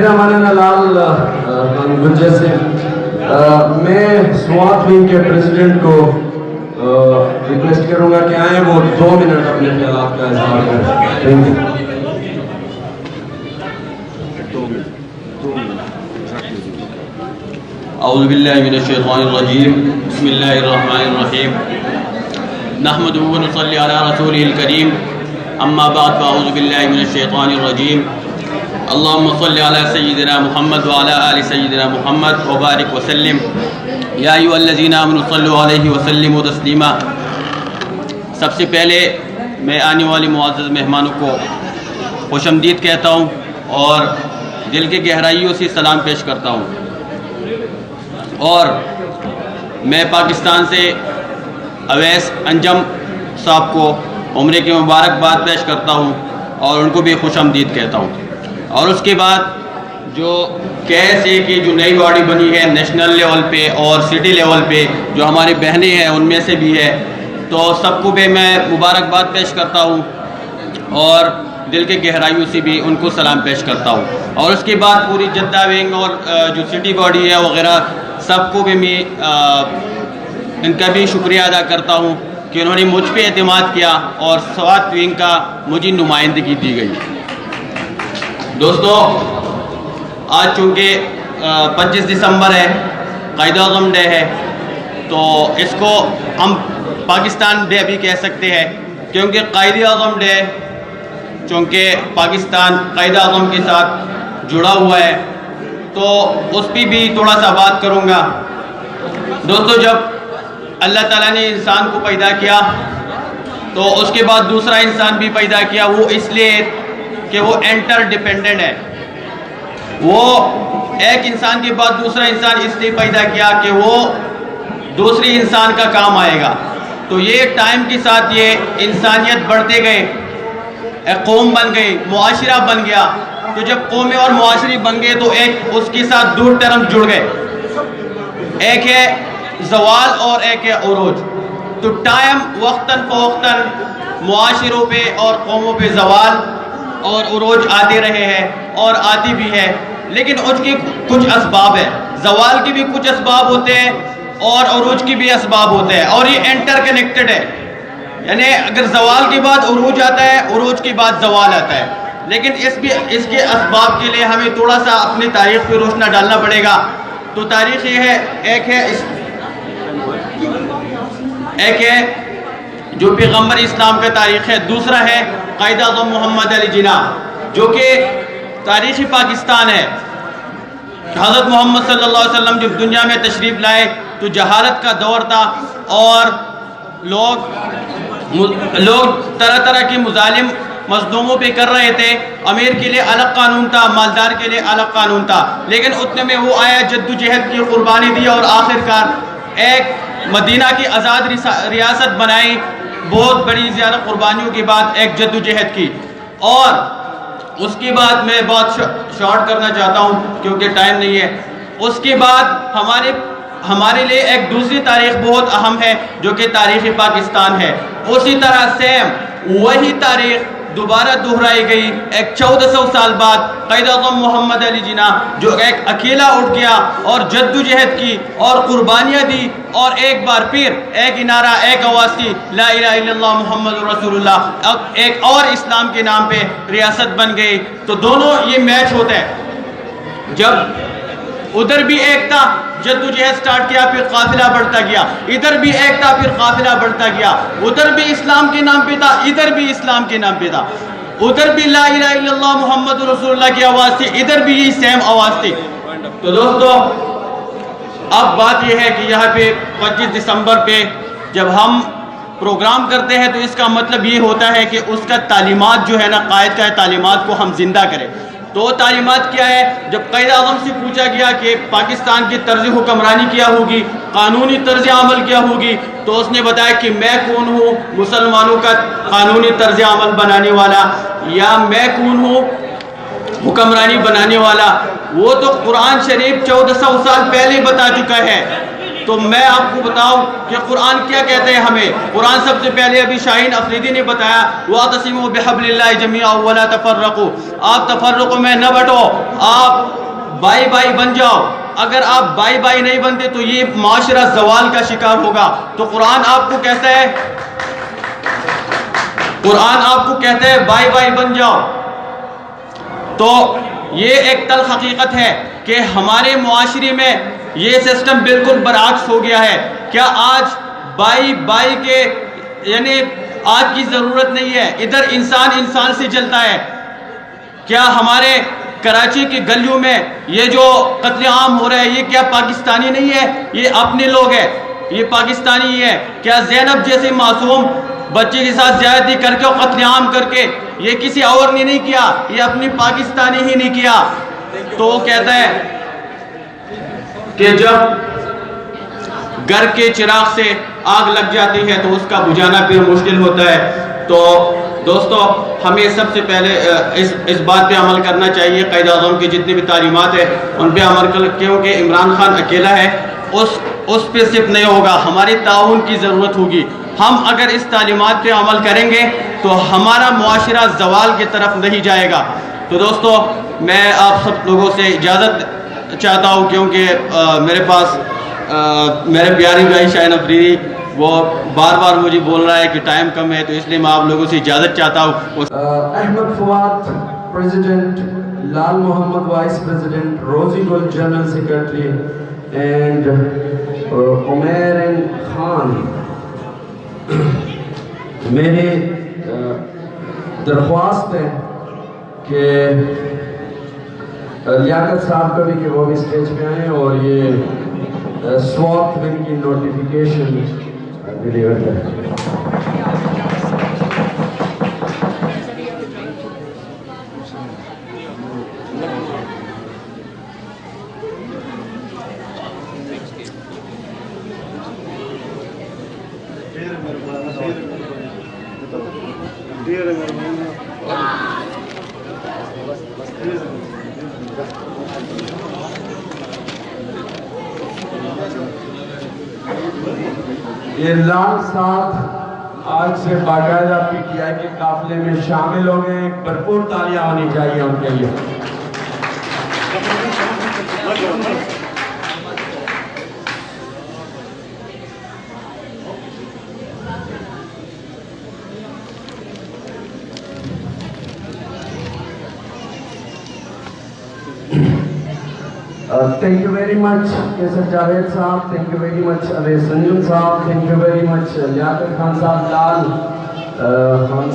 میرا مانا لال گجر سے میں سوات ونگ کے پریزیڈنٹ کو ریکویسٹ کروں گا کہ آئیں وہ 2 منٹ اپنے خیالات کا اظہار کریں. Thank you. اعوذ باللہ من الشیطان الرجیم. بسم اللہ الرحمن الرحیم. نحمده ونصلی علی رسولہ الکریم. اما بعد فاعوذ باللہ من الشیطان الرجیم. اللہم صلی علی سیدنا محمد وعلی آل سیدنا محمد وبارک وسلم. یا ایھا الذین آمنوا صلوا علیہ وسلموا تسلیما. سب سے پہلے میں آنے والے معزز مہمانوں کو خوش آمدید کہتا ہوں اور دل کی گہرائیوں سے سلام پیش کرتا ہوں. اور میں پاکستان سے اویس انجم صاحب کو عمرے کی مبارکباد پیش کرتا ہوں اور ان کو بھی خوش آمدید کہتا ہوں. اور اس کے بعد جو KSA کی جو نئی باڈی بنی ہے نیشنل لیول پہ اور سٹی لیول پہ جو ہماری بہنیں ہیں ان میں سے بھی ہے، تو سب کو بھی میں مبارکباد پیش کرتا ہوں اور دل کے گہرائیوں سے بھی ان کو سلام پیش کرتا ہوں. اور اس کے بعد پوری جدہ ونگ اور جو سٹی باڈی ہے وغیرہ سب کو بھی میں ان کا بھی شکریہ ادا کرتا ہوں کہ انہوں نے مجھ پہ اعتماد کیا اور سوات ونگ کا مجھے نمائندگی دی گئی. دوستو، آج چونکہ 25 دسمبر ہے، قائد اعظم ڈے ہے، تو اس کو ہم پاکستان ڈے بھی کہہ سکتے ہیں کیونکہ قائد اعظم ڈے چونکہ پاکستان قائد اعظم کے ساتھ جڑا ہوا ہے تو اس پہ بھی تھوڑا سا بات کروں گا. دوستو، جب اللہ تعالیٰ نے انسان کو پیدا کیا تو اس کے بعد دوسرا انسان بھی پیدا کیا، وہ اس لیے کہ وہ انٹر ڈیپینڈنٹ ہے. وہ ایک انسان کے بعد دوسرا انسان اس لیے پیدا کیا کہ وہ دوسری انسان کا کام آئے گا. تو یہ ٹائم کے ساتھ یہ انسانیت بڑھتے گئے، ایک قوم بن گئی، معاشرہ بن گیا. تو جب قومیں اور معاشرے بن گئے تو ایک اس کے ساتھ دو ٹرم جڑ گئے، ایک ہے زوال اور ایک ہے عروج. تو ٹائم وقتاً فوقتاً معاشروں پہ اور قوموں پہ زوال اور عروج آتے رہے ہیں اور آتی بھی ہے، لیکن اس کے کچھ اسباب ہیں. زوال کے بھی کچھ اسباب ہوتے ہیں اور عروج کے بھی اسباب ہوتے ہیں اور یہ انٹر کنیکٹڈ ہے. یعنی اگر زوال کے بعد عروج آتا ہے، عروج کے بعد زوال آتا ہے. لیکن اس کے اسباب کے لیے ہمیں تھوڑا سا اپنی تاریخ پہ روشنا ڈالنا پڑے گا. تو تاریخ یہ ہے، ایک ہے جو پیغمبر اسلام کا تاریخ ہے، دوسرا ہے قائد اعظم محمد علی جناح جو کہ تاریخی پاکستان ہے. حضرت محمد صلی اللہ علیہ وسلم جب دنیا میں تشریف لائے تو جہالت کا دور تھا اور لوگ طرح طرح کے مظالم مظلوموں پہ کر رہے تھے. امیر کے لیے الگ قانون تھا، مالدار کے لیے الگ قانون تھا، لیکن اتنے میں وہ آیا، جدوجہد کی قربانی دی اور آخرکار ایک مدینہ کی آزاد ریاست بنائی. بہت بڑی زیادہ قربانیوں کے بعد ایک جدوجہد کی. اور اس کے بعد میں بہت شارٹ کرنا چاہتا ہوں کیونکہ ٹائم نہیں ہے. اس کے بعد ہمارے لیے ایک دوسری تاریخ بہت اہم ہے جو کہ تاریخ پاکستان ہے. اسی طرح سیم وہی تاریخ دوبارہ دہرائی گئی ایک 1400 سال بعد. قائد اعظم محمد علی جناح جو ایک اکیلا اٹھ گیا اور جدوجہد کی اور قربانیاں دی اور ایک بار پھر ایک نعرہ، ایک آواز تھی، لا الہ الا اللہ محمد رسول اللہ. اب ایک اور اسلام کے نام پہ ریاست بن گئی. تو دونوں یہ میچ ہوتا ہے. جب ادھر بھی ایک تھا، جدوجہد سٹارٹ کیا، پھر قافلہ بڑھتا گیا. ادھر بھی ایک تھا، پھر قافلہ بڑھتا گیا. ادھر بھی اسلام کے نام پہ تھا، ادھر بھی اسلام کے نام پہ تھا. ادھر بھی لا الہ الا اللہ محمد رسول اللہ کی آواز تھی، ادھر بھی یہ سیم آواز تھی. تو دوستو، اب بات یہ ہے کہ یہاں پہ 25 دسمبر پہ جب ہم پروگرام کرتے ہیں تو اس کا مطلب یہ ہوتا ہے کہ اس کا تعلیمات جو ہے نا، قائد کا تعلیمات کو ہم زندہ کریں. تو تعلیمات کیا ہے؟ جب قائد اعظم سے پوچھا گیا کہ پاکستان کی طرز حکمرانی کیا ہوگی، قانونی طرز عمل کیا ہوگی، تو اس نے بتایا کہ میں کون ہوں مسلمانوں کا قانونی طرز عمل بنانے والا، یا میں کون ہوں حکمرانی بنانے والا. وہ تو قرآن شریف 1400 سال پہلے بتا چکا ہے تو میں آپ کو بتاؤں کہ قرآن کیا کہتے ہیں ہمیں. قرآن سب سے پہلے ابھی شاہین افریدی نے بتایا وَاعْتَصِمُوا بِحَبْلِ اللَّهِ جَمِيعًا وَلَا تَفَرَّقُوا. آپ تفرق میں نہ بٹو, آپ بائی بائی بن جاؤ. اگر آپ بائی بائی نہیں بنتے تو یہ معاشرہ زوال کا شکار ہوگا. تو قرآن آپ کو کہتا ہے, قرآن آپ کو کہتا ہے بائی بائی بن جاؤ. تو یہ ایک تلخ حقیقت ہے کہ ہمارے معاشرے میں یہ سسٹم بالکل برعکس ہو گیا ہے. کیا آج بائی بائی کے یعنی آج کی ضرورت نہیں ہے, ادھر انسان انسان سے جلتا ہے. کیا ہمارے کراچی کی گلیوں میں یہ جو قتل عام ہو رہا ہے یہ کیا پاکستانی نہیں ہے؟ یہ اپنے لوگ ہیں, یہ پاکستانی ہی ہے. کیا زینب جیسے معصوم بچے کے ساتھ زیادتی کر کے اور قتل عام کر کے یہ کسی اور نے نہیں کیا, یہ اپنی پاکستانی ہی نہیں کیا؟ تو وہ کہتا ہے کہ جب گھر کے چراغ سے آگ لگ جاتی ہے تو اس کا بجھانا پھر مشکل ہوتا ہے. تو دوستو ہمیں سب سے پہلے اس بات پہ عمل کرنا چاہیے, قائد اعظم کی جتنی بھی تعلیمات ہیں ان پہ عمل کر, کیونکہ عمران خان اکیلا ہے, اس پہ صرف نہیں ہوگا, ہماری تعاون کی ضرورت ہوگی. ہم اگر اس تعلیمات پہ عمل کریں گے تو ہمارا معاشرہ زوال کی طرف نہیں جائے گا. تو دوستو میں آپ سب لوگوں سے اجازت چاہتا ہوں, کیونکہ میرے پاس میرے پیارے بھائی شاہین افریدی وہ بار بار مجھے بول رہا ہے کہ ٹائم کم ہے, تو اس لیے میں آپ لوگوں سے اجازت چاہتا ہوں. Ahmad Fawad president, Lal Muhammad vice president, Rozi Gul general secretary and Umair Khan. میری درخواست ہے کہ لیاقت صاحب کا بھی کہ وہ بھی اسٹیج پہ آئیں اور یہ سوات ون کی نوٹیفیکیشن ڈیلیور کریں. یہ لال صاحب آج سے باقاعدہ پی ٹی آئی کے قافلے میں شامل ہو گئے. بھرپور تالیاں ہونی چاہیے ان کے لیے. Thank you very much Kaisar Javed صاحب, thank you very much Awais Anjum صاحب, thank you very much لیاقت خان صاحب, لال خان